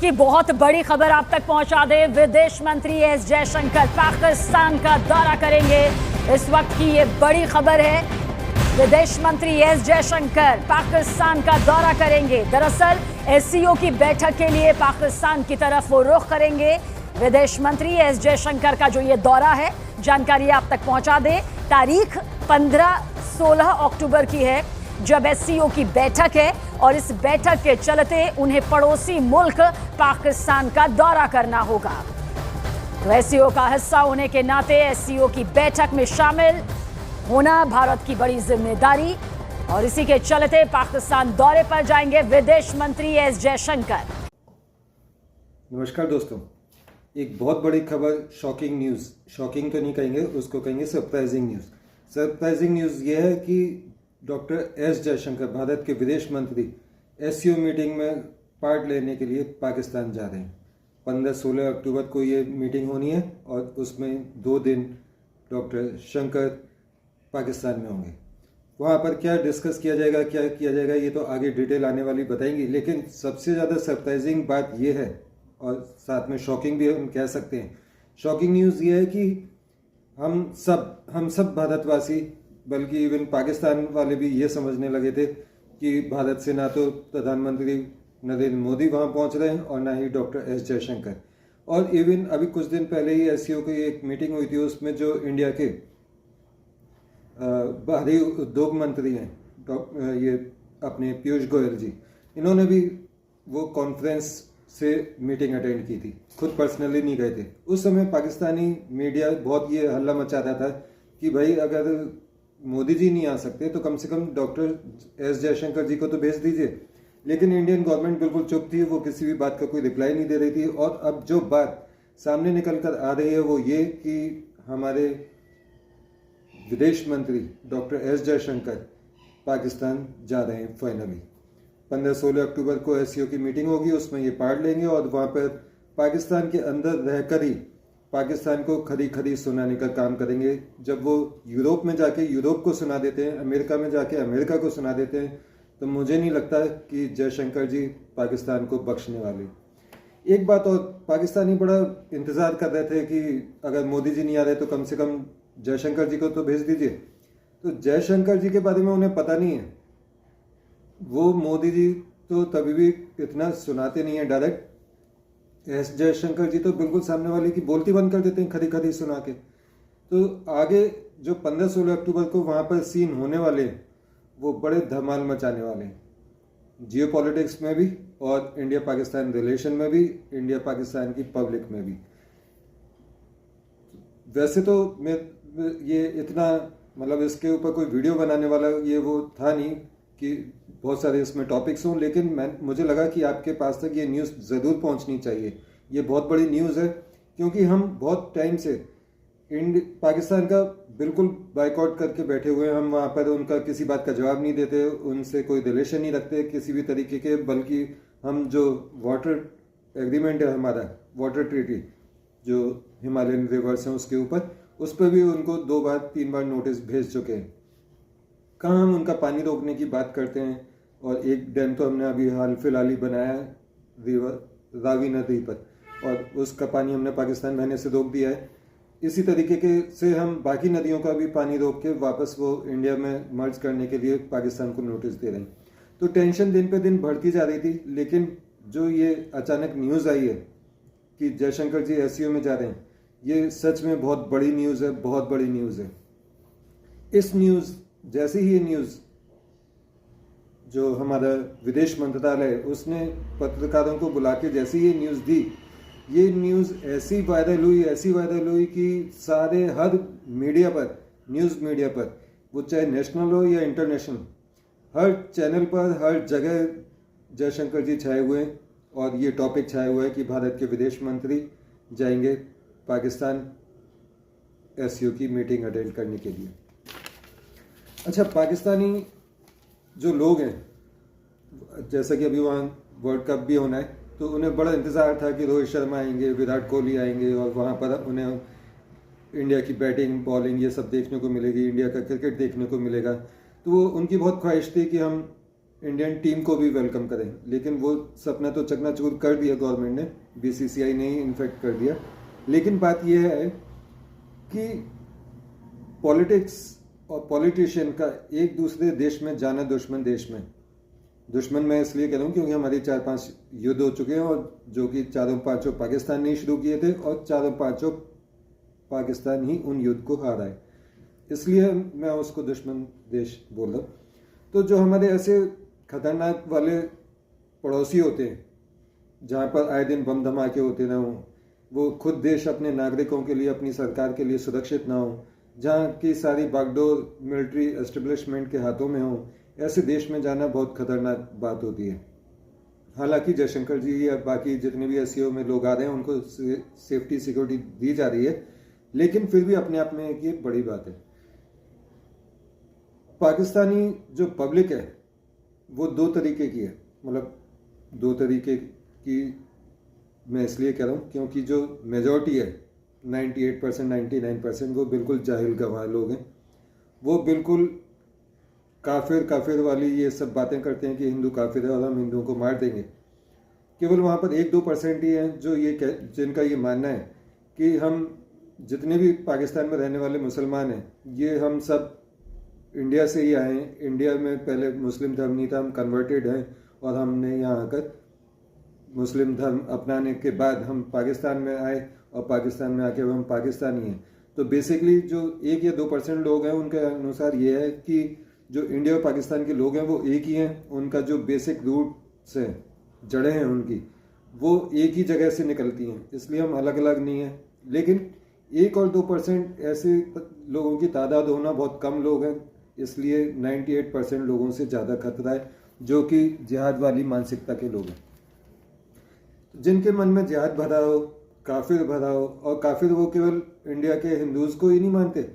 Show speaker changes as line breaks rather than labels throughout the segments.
की बहुत बड़ी खबर आप तक पहुंचा दे। विदेश मंत्री एस जयशंकर पाकिस्तान का दौरा करेंगे। इस वक्त की ये बड़ी खबर है। विदेश मंत्री एस जयशंकर पाकिस्तान का दौरा करेंगे। दरअसल एससीओ की बैठक के लिए पाकिस्तान की तरफ वो रुख करेंगे। विदेश मंत्री एस जयशंकर का जो ये दौरा है, जानकारी आप तक पहुंचा दे। तारीख 15-16 अक्टूबर की है, जब एससीओ की बैठक है और इस बैठक के चलते उन्हें पड़ोसी मुल्क पाकिस्तान का दौरा करना होगा। तो एससीओ का हिस्सा होने के नाते एससीओ की बैठक में शामिल होना भारत की बड़ी जिम्मेदारी, और इसी के चलते पाकिस्तान दौरे पर जाएंगे विदेश मंत्री एस जयशंकर।
नमस्कार दोस्तों, एक बहुत बड़ी खबर, शॉकिंग न्यूज़। शॉकिंग तो नहीं कहेंगे, उसको कहेंगे सरप्राइजिंग न्यूज़। सरप्राइजिंग न्यूज़ ये है कि डॉक्टर एस जयशंकर, भारत के विदेश मंत्री, एससीओ मीटिंग में पार्ट लेने के लिए पाकिस्तान जा रहे हैं। 15-16 अक्टूबर को ये मीटिंग होनी है और उसमें 2 दिन डॉक्टर शंकर पाकिस्तान में होंगे। वहाँ पर क्या डिस्कस किया जाएगा, क्या किया जाएगा, ये तो आगे डिटेल आने वाली बताएंगी। लेकिन सबसे ज़्यादा सरप्राइजिंग बात ये है, और साथ में शॉकिंग भी हम कह सकते हैं, शॉकिंग न्यूज़ ये है कि हम सब भारतवासी, बल्कि इवन पाकिस्तान वाले भी ये समझने लगे थे कि भारत से ना तो प्रधानमंत्री नरेंद्र मोदी वहाँ पहुँच रहे हैं और ना ही डॉक्टर एस जयशंकर। और इवन अभी कुछ दिन पहले ही एससीओ की एक मीटिंग हुई थी, उसमें जो इंडिया के बाहरी उद्योग मंत्री हैं, ये अपने पीयूष गोयल जी, इन्होंने भी वो कॉन्फ्रेंस से मीटिंग अटेंड की थी, खुद पर्सनली नहीं गए थे। उस समय पाकिस्तानी मीडिया बहुत ये हल्ला मचा रहा था कि भाई अगर मोदी जी नहीं आ सकते तो कम से कम डॉक्टर एस जयशंकर जी को तो भेज दीजिए। लेकिन इंडियन गवर्नमेंट बिल्कुल चुप थी, वो किसी भी बात का कोई रिप्लाई नहीं दे रही थी। और अब जो बात सामने निकल कर आ रही है वो ये कि हमारे विदेश मंत्री डॉक्टर एस जयशंकर पाकिस्तान जा रहे हैं फाइनली। 15-16 अक्टूबर को एससीओ की मीटिंग होगी, उसमें ये पार्ट लेंगे और वहाँ पर पाकिस्तान के अंदर रहकर ही पाकिस्तान को खरी सुनाने का काम करेंगे। जब वो यूरोप में जाके यूरोप को सुना देते हैं, अमेरिका में जाके अमेरिका को सुना देते हैं, तो मुझे नहीं लगता कि जयशंकर जी पाकिस्तान को बख्शने वाले। एक बात और, पाकिस्तानी बड़ा इंतज़ार कर रहे थे कि अगर मोदी जी नहीं आ रहे तो कम से कम जयशंकर जी को तो भेज दीजिए। तो जयशंकर जी के बारे में उन्हें पता नहीं है। वो मोदी जी तो तभी भी इतना सुनाते नहीं है डायरेक्ट। एस जयशंकर जी तो बिल्कुल सामने वाले की बोलती बंद कर देते हैं खरी सुना के। तो आगे जो 15-16 अक्टूबर को वहाँ पर सीन होने वाले हैं, वो बड़े धमाल मचाने वाले हैं, जियो पॉलिटिक्स में भी और इंडिया पाकिस्तान रिलेशन में भी, इंडिया पाकिस्तान की पब्लिक में भी। वैसे तो मैं ये इतना मतलब इसके ऊपर कोई वीडियो बनाने वाला ये वो था नहीं कि बहुत सारे इसमें टॉपिक्स हों, लेकिन मुझे लगा कि आपके पास तक ये न्यूज़ ज़रूर पहुंचनी चाहिए। ये बहुत बड़ी न्यूज़ है, क्योंकि हम बहुत टाइम से पाकिस्तान का बिल्कुल बायकॉट करके बैठे हुए हैं। हम वहाँ पर उनका किसी बात का जवाब नहीं देते, उनसे कोई रिलेशन नहीं रखते किसी भी तरीके के। बल्कि हम जो वाटर एग्रीमेंट है हमारा, वाटर ट्रीटी जो हिमालयन रिवर्स हैं उसके ऊपर, उस पर भी उनको 2-3 बार नोटिस भेज चुके हैं। कहाँ हम उनका पानी रोकने की बात करते हैं। और एक डैम तो हमने अभी हाल फिलहाल ही बनाया रिवर रावी नदी पर, और उसका पानी हमने पाकिस्तान बहने से रोक दिया है। इसी तरीके के से हम बाकी नदियों का भी पानी रोक के वापस वो इंडिया में मर्ज करने के लिए पाकिस्तान को नोटिस दे रहे हैं। तो टेंशन दिन पे दिन बढ़ती जा रही थी। लेकिन जो ये अचानक न्यूज़ आई है कि जयशंकर जी एससीओ में जा रहे हैं, ये सच में बहुत बड़ी न्यूज़ है, बहुत बड़ी न्यूज़ है। इस न्यूज़ जैसे ही ये न्यूज़ जो हमारा विदेश मंत्रालय उसने पत्रकारों को बुला के जैसे ये न्यूज़ दी, ये न्यूज़ ऐसी वायरल हुई कि सारे हर मीडिया पर, न्यूज़ मीडिया पर, वो चाहे नेशनल हो या इंटरनेशनल, हर चैनल पर हर जगह जयशंकर जी छाए हुए हैं। और ये टॉपिक छाया हुआ है कि भारत के विदेश मंत्री जाएंगे पाकिस्तान एससीओ की मीटिंग अटेंड करने के लिए। अच्छा, पाकिस्तानी जो लोग हैं, जैसा कि अभी वहाँ वर्ल्ड कप भी होना है, तो उन्हें बड़ा इंतज़ार था कि रोहित शर्मा आएंगे, विराट कोहली आएंगे और वहाँ पर उन्हें इंडिया की बैटिंग बॉलिंग ये सब देखने को मिलेगी, इंडिया का क्रिकेट देखने को मिलेगा। तो वो उनकी बहुत ख्वाहिश थी कि हम इंडियन टीम को भी वेलकम करें, लेकिन वो सपना तो चकनाचूर कर दिया गवर्नमेंट ने, बीसीसीआई ने ही इन्फेक्ट कर दिया। लेकिन बात यह है कि पॉलिटिक्स और पॉलिटिशियन का एक दूसरे देश में जाना दुश्मन देश में। दुश्मन मैं इसलिए कह रहा हूँ क्योंकि हमारी 4-5 युद्ध हो चुके हैं, और जो कि 4-5 पाकिस्तान ने शुरू किए थे, और 4-5 पाकिस्तान ही उन युद्ध को हारा है, इसलिए मैं उसको दुश्मन देश बोल रहा हूँ। तो जो हमारे ऐसे खतरनाक वाले पड़ोसी होते हैं जहाँ पर आए दिन बम धमाके होते ना हों, वो खुद देश अपने नागरिकों के लिए, अपनी सरकार के लिए सुरक्षित ना हो, जहाँ की सारी बागडोर मिलिट्री एस्टेब्लिशमेंट के हाथों में हो, ऐसे देश में जाना बहुत खतरनाक बात होती है। हालांकि जयशंकर जी या बाकी जितने भी एससीओ में लोग आ रहे हैं उनको सेफ्टी सिक्योरिटी दी जा रही है, लेकिन फिर भी अपने आप में एक बड़ी बात है। पाकिस्तानी जो पब्लिक है वो 2 तरीके की है, मतलब 2 तरीके की मैं इसलिए कह रहा हूँ क्योंकि जो मेजॉरिटी है 98% 99% वो बिल्कुल जाहिल गवाह लोग हैं। वो बिल्कुल काफिर वाली ये सब बातें करते हैं कि हिंदू काफिर है और हम हिंदुओं को मार देंगे। केवल वहाँ पर 1-2% ही हैं जो जिनका ये मानना है कि हम जितने भी पाकिस्तान में रहने वाले मुसलमान हैं, ये हम सब इंडिया से ही आए हैं, इंडिया में पहले मुस्लिम धर्म नहीं था, हम कन्वर्टेड हैं, और हमने यहाँ आकर मुस्लिम धर्म अपनाने के बाद हम पाकिस्तान में आए, और पाकिस्तान में आके हम पाकिस्तानी हैं। तो बेसिकली जो 1 या 2% लोग हैं उनके अनुसार ये है कि जो इंडिया और पाकिस्तान के लोग हैं वो एक ही हैं, उनका जो बेसिक रूट्स हैं, जड़ें हैं उनकी, वो एक ही जगह से निकलती हैं, इसलिए हम अलग अलग नहीं हैं। लेकिन 1 और 2% ऐसे लोगों की तादाद होना बहुत कम लोग हैं, इसलिए 98% लोगों से ज़्यादा खतरा है जो कि जिहाद वाली मानसिकता के लोग हैं, जिनके मन में जिहाद भरा हो, काफिर भरा हो। और काफिर वो केवल इंडिया के हिंदूज़ को ही नहीं मानते,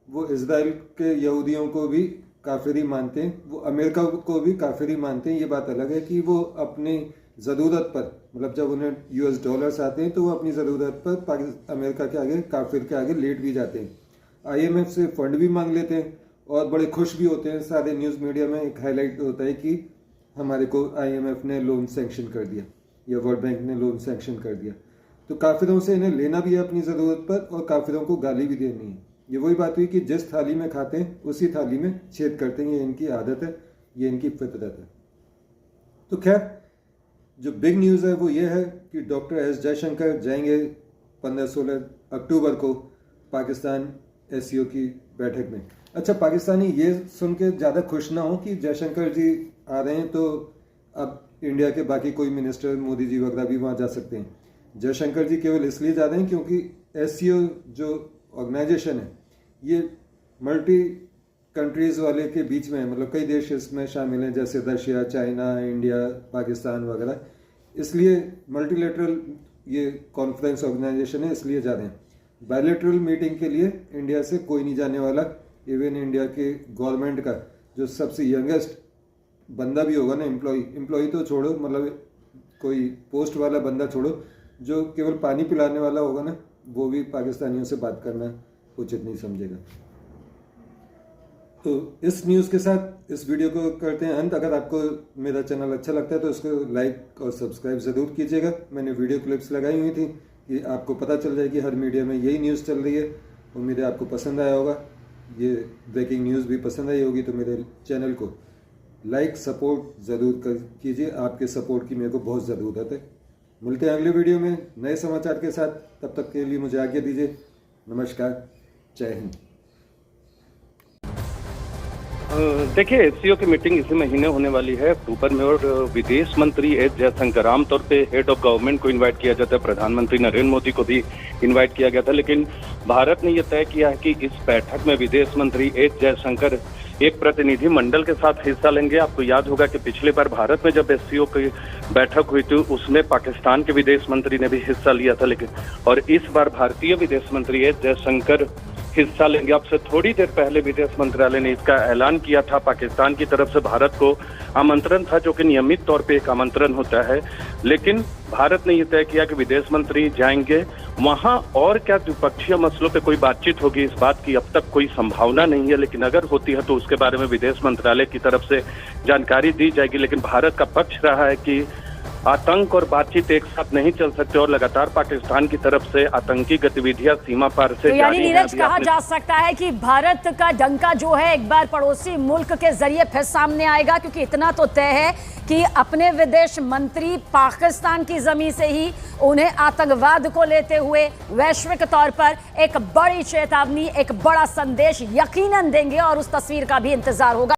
वो इजराइल के यहूदियों को भी काफिर ही मानते हैं, वो अमेरिका को भी काफिर ही मानते हैं। ये बात अलग है कि वो अपनी ज़रूरत पर, मतलब जब उन्हें US डॉलर्स आते हैं तो वो अपनी ज़रूरत पर अमेरिका के आगे, काफिर के आगे लेट भी जाते हैं, IMF से फंड भी मांग लेते हैं, और बड़े खुश भी होते हैं। सारे न्यूज़ मीडिया में एक हाईलाइट होता है कि हमारे को IMF ने लोन सैंक्शन कर दिया या वर्ल्ड बैंक ने लोन सैंक्शन कर दिया। तो काफिरों से इन्हें लेना भी है अपनी ज़रूरत पर, और काफिरों को गाली भी देनी है। ये वही बात हुई कि जिस थाली में खाते हैं उसी थाली में छेद करते हैं, ये इनकी आदत है, ये इनकी फितरत है। तो खैर, जो बिग न्यूज़ है वो ये है कि डॉक्टर एस जयशंकर जाएंगे 15-16 अक्टूबर को पाकिस्तान SCO की बैठक में। अच्छा, पाकिस्तानी ये सुन के ज़्यादा खुश ना हो कि जयशंकर जी आ रहे हैं तो अब इंडिया के बाकी कोई मिनिस्टर, मोदी जी वगैरह भी वहाँ जा सकते हैं। जयशंकर जी केवल इसलिए जा रहे हैं क्योंकि SCO जो ऑर्गेनाइजेशन है ये मल्टी कंट्रीज़ वाले के बीच में है, मतलब कई देश इसमें शामिल हैं, जैसे रशिया, चाइना, इंडिया, पाकिस्तान वगैरह। इसलिए मल्टीलेटरल ये कॉन्फ्रेंस ऑर्गेनाइजेशन है, इसलिए जा रहे हैं। बायलैटरल मीटिंग के लिए इंडिया से कोई नहीं जाने वाला। इवन इंडिया के गवर्नमेंट का जो सबसे यंगेस्ट बंदा भी होगा ना, एम्प्लॉय तो छोड़ो, मतलब कोई पोस्ट वाला बंदा छोड़ो, जो केवल पानी पिलाने वाला होगा ना, वो भी पाकिस्तानियों से बात करना उचित नहीं समझेगा। तो इस न्यूज़ के साथ इस वीडियो को करते हैं अंत। अगर आपको मेरा चैनल अच्छा लगता है तो इसको लाइक और सब्सक्राइब ज़रूर कीजिएगा। मैंने वीडियो क्लिप्स लगाई हुई थी कि आपको पता चल जाए कि हर मीडिया में यही न्यूज़ चल रही है। उम्मीद है आपको पसंद आया होगा, ये ब्रेकिंग न्यूज़ भी पसंद आई होगी। तो मेरे चैनल को लाइक सपोर्ट ज़रूर कीजिए, आपके सपोर्ट की मेरे को बहुत ज़रूरत है। मिलते हैं अगले वीडियो में नए समाचार के साथ, तब तक के लिए मुझे आज्ञा दीजिए। नमस्कार, जय हिंद।
देखिए, SCO की मीटिंग इसी महीने होने वाली है अक्टूबर में, और विदेश मंत्री एस जयशंकर, आमतौर पे हेड ऑफ गवर्नमेंट को इनवाइट किया जाता है, प्रधानमंत्री नरेंद्र मोदी को भी इनवाइट किया गया था, लेकिन भारत ने यह तय किया है कि इस बैठक में विदेश मंत्री एस जयशंकर एक प्रतिनिधि मंडल के साथ हिस्सा लेंगे। आपको याद होगा कि पिछले बार भारत में जब SCO की बैठक हुई थी उसमें पाकिस्तान के विदेश मंत्री ने भी हिस्सा लिया था, लेकिन और इस बार भारतीय विदेश मंत्री एस जयशंकर हिस्सा लेंगे। अब से थोड़ी देर पहले विदेश मंत्रालय ने इसका ऐलान किया था। पाकिस्तान की तरफ से भारत को आमंत्रण था, जो कि नियमित तौर पे एक आमंत्रण होता है, लेकिन भारत ने यह तय किया कि विदेश मंत्री जाएंगे वहां और क्या द्विपक्षीय मसलों पे कोई बातचीत होगी, इस बात की अब तक कोई संभावना नहीं है, लेकिन अगर होती है तो उसके बारे में विदेश मंत्रालय की तरफ से जानकारी दी जाएगी। लेकिन भारत का पक्ष रहा है कि आतंक और बातचीत एक साथ नहीं चल सकते और लगातार पाकिस्तान की तरफ से आतंकी गतिविधियां सीमा पार से
तो यानी नीरज कहा जा सकता है कि भारत का डंका जो है एक बार पड़ोसी मुल्क के जरिए फिर सामने आएगा, क्योंकि इतना तो तय है कि अपने विदेश मंत्री पाकिस्तान की जमीन से ही उन्हें आतंकवाद को लेते हुए वैश्विक तौर पर एक बड़ी चेतावनी, एक बड़ा संदेश यकीनन देंगे और उस तस्वीर का भी इंतजार होगा।